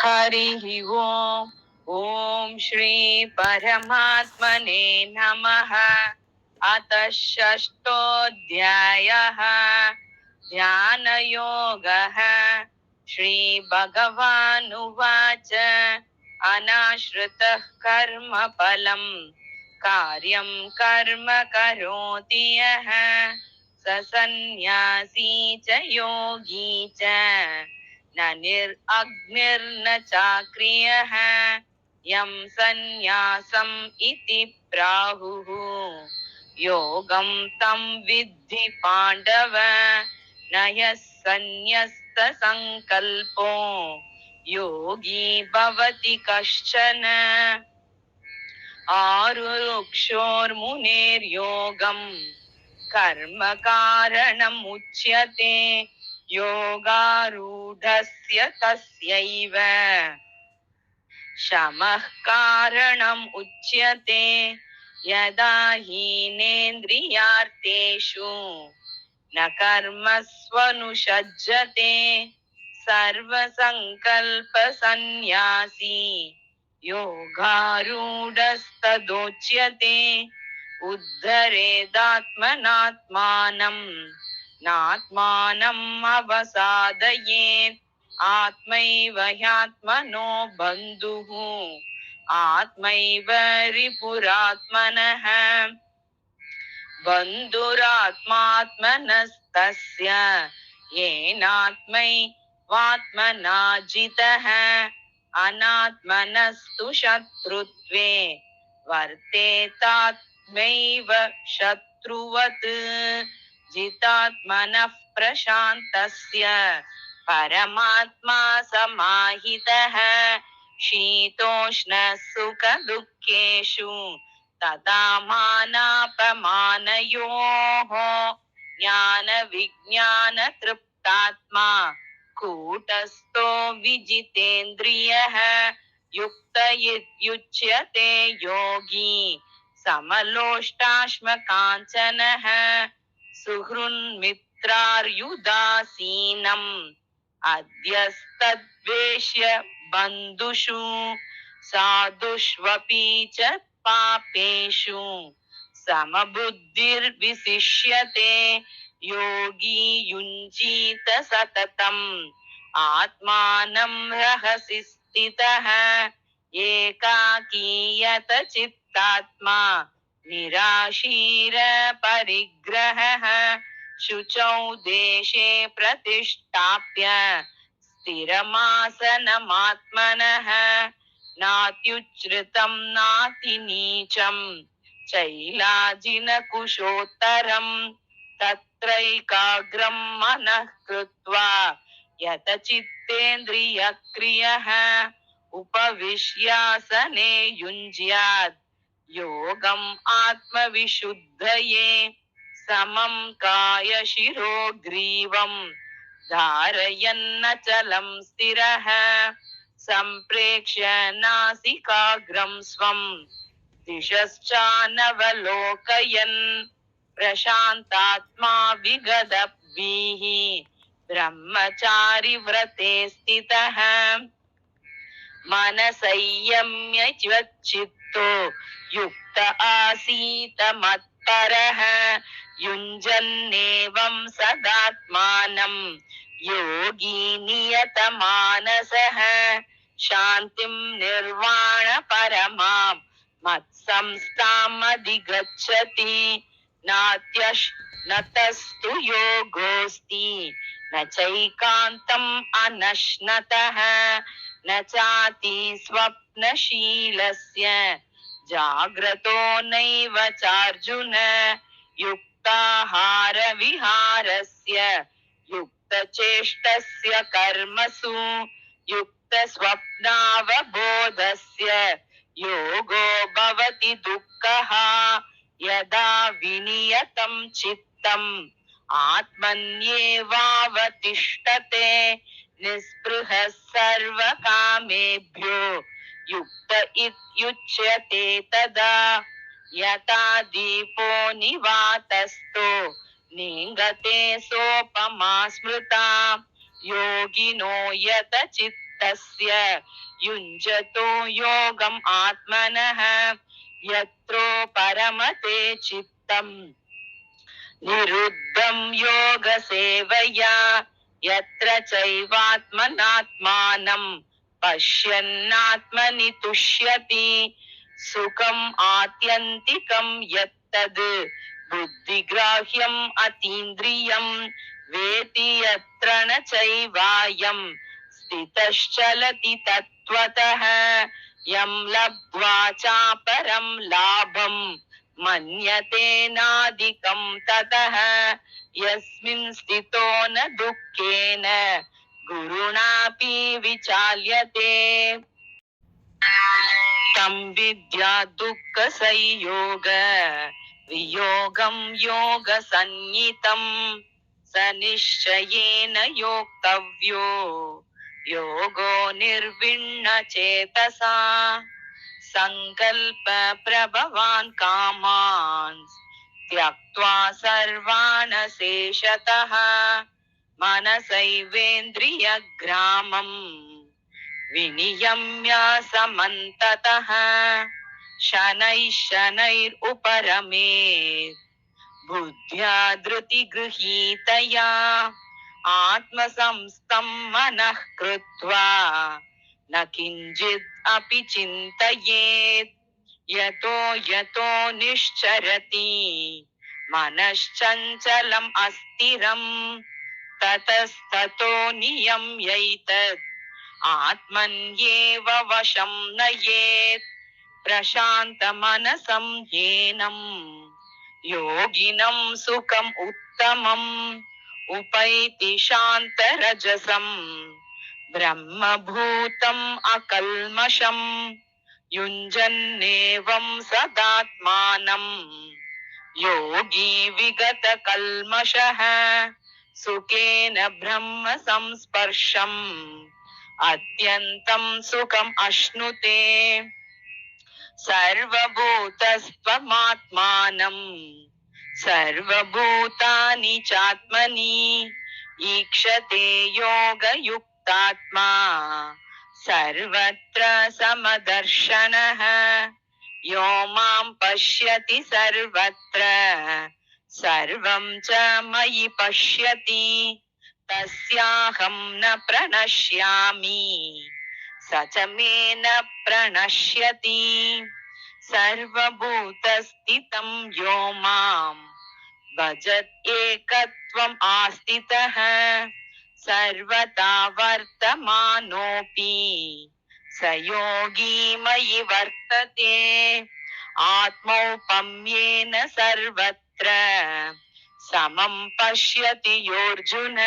हरिः ओम्। ॐ श्री परमात्मने नमः। अथ षष्ठोऽध्यायः ध्यानयोगः। श्रीभगवानुवाच अनाश्रितः कर्मफलम् कार्यं कर्म करोति यः स सन्न्यासी च योगी च न निर्अग्निर्न चाक्रियः यं सन्न्यासम् इति प्राहुः योगं तं विद्धि पाण्डव न यः सन्न्यस्तसङ्कल्पो योगी भवति कश्चन आरुरुक्षोर्मुनेर्योगम् कर्म कारणमुच्यते योगारूढस्य तस्यैव शमः कारणम् उच्यते यदा हीनेन्द्रियार्थेषु न कर्मस्वनुषज्जते सर्वसङ्कल्पसन्न्यासी योगारूढस्तदोच्यते उद्धरेदात्मनात्मानम् नात्मानम् अवसादयेत् आत्मैव ह्यात्मनो बन्धुः आत्मैव रिपुरात्मनः बन्धुरात्मात्मनस्तस्य येनात्मैवात्मना जितः अनात्मनस्तु शत्रुत्वे वर्तेतात्मैव शत्रुवत् जितात्मनः प्रशान्तस्य परमात्मा समाहितः शीतोष्णः सुखदुःखेषु तथा मानापमानयोः ज्ञानविज्ञानतृप्तात्मा कूटस्थो विजितेन्द्रियः युक्त इत्युच्यते योगी समलोष्टाश्मकाञ्चनः सुहृन्मित्रार्युदासीनम् अद्यस्तद्वेष्य बन्धुषु साधुष्वपि च पापेषु समबुद्धिर्विशिष्यते योगी युञ्जीत सततम् आत्मानं रहसि स्थितः एकाकीयत चित्तात्मा निराशीर परिग्रहः शुचौ देशे प्रतिष्ठाप्य स्थिरमासनमात्मनः नात्युच्छ्रितं नातिनीचं चैलाजिनकुशोत्तरं तत्रैकाग्रं मनः कृत्वा यतचित्तेन्द्रियक्रियः उपविश्यासने युञ्ज्यात् योगम् आत्मविशुद्धये समं कायशिरो ग्रीवं धारयन्नचलं स्थिरः सम्प्रेक्ष्य नासिकाग्रं स्वं दिशश्चानवलोकयन् प्रशान्तात्मा विगतभीः ब्रह्मचारि व्रते स्थितः मनसंयम्य चित्तो युक्त आसीत मत्परः युञ्जन्नेवं सदात्मानं योगी नियतमानसः शान्तिं निर्वाण परमां मत्संस्थामधिगच्छति नात्यश्नतस्तु योगोऽस्ति न चैकान्तम् अनश्नतः न चाति स्वप्नशीलस्य जाग्रतो नैव चार्जुन युक्ताहार विहारस्य युक्तचेष्टस्य कर्मसु युक्तस्वप्नावबोधस्य योगो भवति दुःखः यदा विनियतं चित्तम् आत्मन्येवावतिष्ठते निःस्पृहः सर्वकामेभ्यो युक्त इत्युच्यते तदा यथा दीपो निवातस्थो नेङ्गते सोपमा स्मृता योगिनो यत तस्य युञ्जतो योगम् आत्मनः यत्रो परमते चित्तम् निरुद्धं योगसेवया यत्र चैवात्मनात्मानं पश्यन्नात्मनि तुष्यति सुखम् आत्यन्तिकं यत्तद् बुद्धिग्राह्यम् अतीन्द्रियं वेति यत्र न चैवायं स्थितश्चलति तत्त्वतः यं लब्ध्वा चापरं लाभं मन्यतेनादिकं ततः यस्मिन् स्थितो न दुःखेन गुरुणापि विचाल्यते तं विद्या दुःखसंयोग वियोगं योगसंज्ञितं स निश्चयेन योक्तव्यो योगो निर्विण्णचेतसा संकल्प प्रभवान् कामान् त्यक्त्वा सर्वान् शेषतः मनसैवेन्द्रियग्रामम् विनियम्य समन्ततः शनैः शनैरुपरमेत् बुद्ध्या धृतिगृहीतया आत्मसंस्थं मनः कृत्वा न किञ्चित् अपि चिन्तयेत् यतो यतो निश्चरति मनश्चञ्चलम् अस्थिरम् ततस्ततो नियम्यैतत् आत्मन्येव वशं नयेत् प्रशान्तमनसं ह्येनं योगिनं सुखम् उत्तमम् उपैति शान्तरजसं ब्रह्मभूतम् अकल्मषम् युञ्जन्नेवं सदात्मानं योगी विगतकल्मषः सुखेन ब्रह्म संस्पर्शम् अत्यन्तं सुखम् अश्नुते सर्वभूतस्त्वमात्मानं सर्वभूतानि चात्मनि ईक्षते योगयुक्तात्मा सर्वत्र समदर्शनः यो मां पश्यति सर्वत्र सर्वं च मयि पश्यति तस्याहं न प्रणश्यामि स च मे न प्रणश्यति सर्वभूतस्थितं यो मां भजत् एकत्वम् आस्थितः सर्वथा वर्तमानोऽपि स योगी मयि वर्तते आत्मौपम्येन सर्वत्र समं पश्यति योऽर्जुन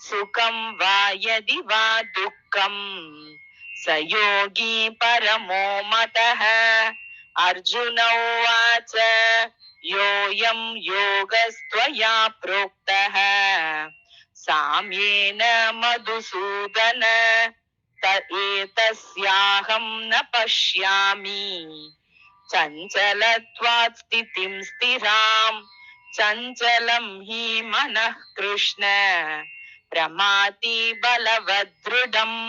सुखं वा यदि वा दुःखं स योगी परमो मतः अर्जुन उवाच योऽयं योगस्त्वया प्रोक्तः साम्येन मधुसूदन एतस्याहं न पश्यामि चञ्चलत्वात् स्थितिं स्थिरां चञ्चलं हि मनः कृष्ण प्रमाति बलवदृढम्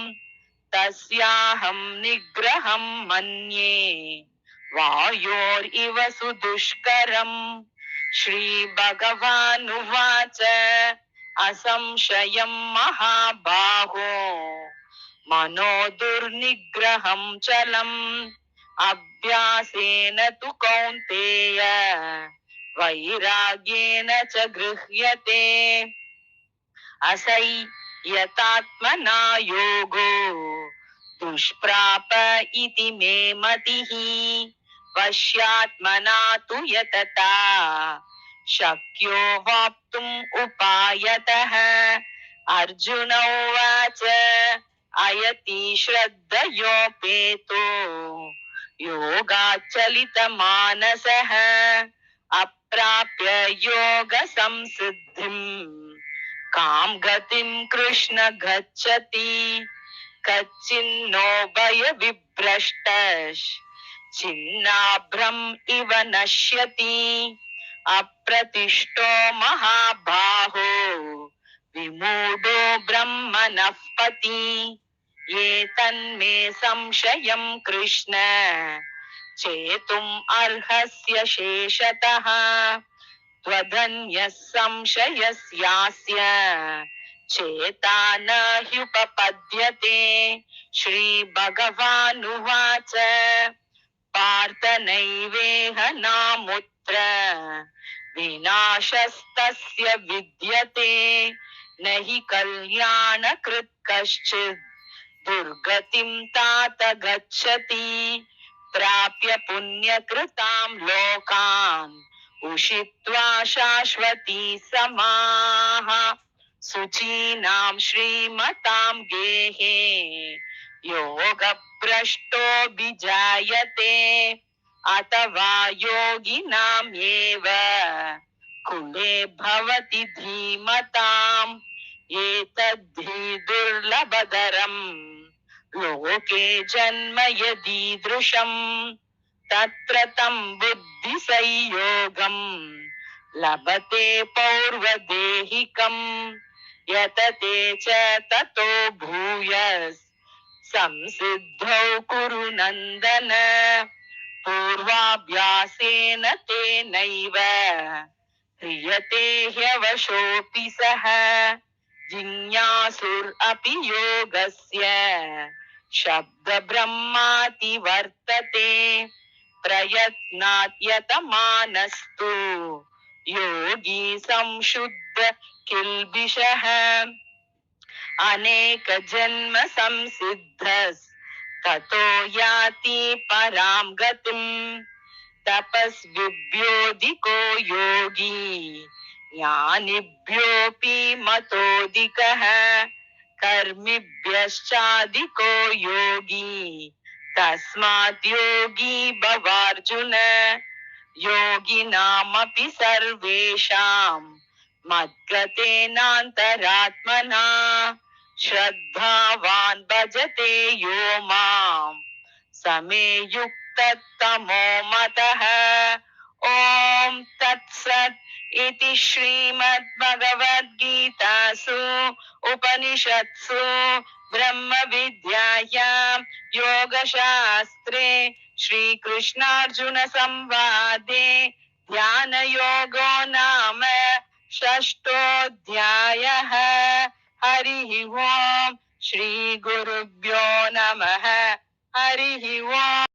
तस्याहं निग्रहं मन्ये वायोरिव सुदुष्करम् श्रीभगवानुवाच असंशयं महाबाहो मनो दुर्निग्रहं चलम् अभ्यासेन तु कौन्तेय वैराग्येन च गृह्यते असंयतात्मना योगो दुष्प्राप इति मे मतिः वश्यात्मना तु यतता शक्यो वाप्तुम् उपायतः अर्जुन उवाच अयति श्रद्धयोपेतो योगाच्चलितमानसः अप्राप्य योगसंसिद्धिम् कां गतिं कृष्ण गच्छति कच्चिन्नो भयविभ्रष्टः छिन्नाभ्रम् इव नश्यति अप्रतिष्ठो महाबाहो विमूढो ब्रह्मणः पथि एतन्मे संशयं कृष्ण चेतुम् अर्हस्य शेषतः त्वदन्यः संशयस्यास्य चेता न ह्युपपद्यते। श्रीभगवानुवाच पार्थ नैवेह नामुत्र विनाशस्तस्य विद्यते न हि कल्याणकृत् कश्चित् दुर्गतिं तात गच्छति प्राप्य पुण्यकृतां लोकान् उषित्वा शाश्वती समाः शुचीनां श्रीमतां गेहे योगभ्रष्टोऽभिजायते अथवा योगिनामेव कुले भवति धीमताम् एतद्धि दुर्लभतरम् लोके जन्म यदीदृशम् तत्र तं बुद्धिसंयोगम् लभते पौर्वदेहिकम् यतते च ततो भूयस् संसिद्धौ कुरु नन्दन पूर्वाभ्यासेन तेनैव ह्रियते ह्यवशोऽपि सः जिज्ञासुरपि योगस्य शब्दब्रह्माति वर्तते प्रयत्नात् यतमानस्तु योगी संशुद्ध किल्बिषः अनेक जन्म संसिद्धस् ततो याति परां गतिम् तपस्विभ्योऽधिको योगी ज्ञानिभ्योऽपि मतोऽधिकः कर्मिभ्यश्चाधिको योगी तस्मात् योगी भवार्जुन योगिनामपि सर्वेषां मद्गतेनान्तरात्मना श्रद्धावान् भजते यो माम् समे युक्ततमो मतः। ॐ तत्सत् इति श्रीमद्भगवद्गीतासु उपनिषत्सु ब्रह्मविद्यायां योगशास्त्रे श्रीकृष्णार्जुन संवादे ध्यानयोगो नाम षष्ठोऽध्यायः। हरिः ओम् श्रीगुरुभ्यो नमः। हरिः ओम्।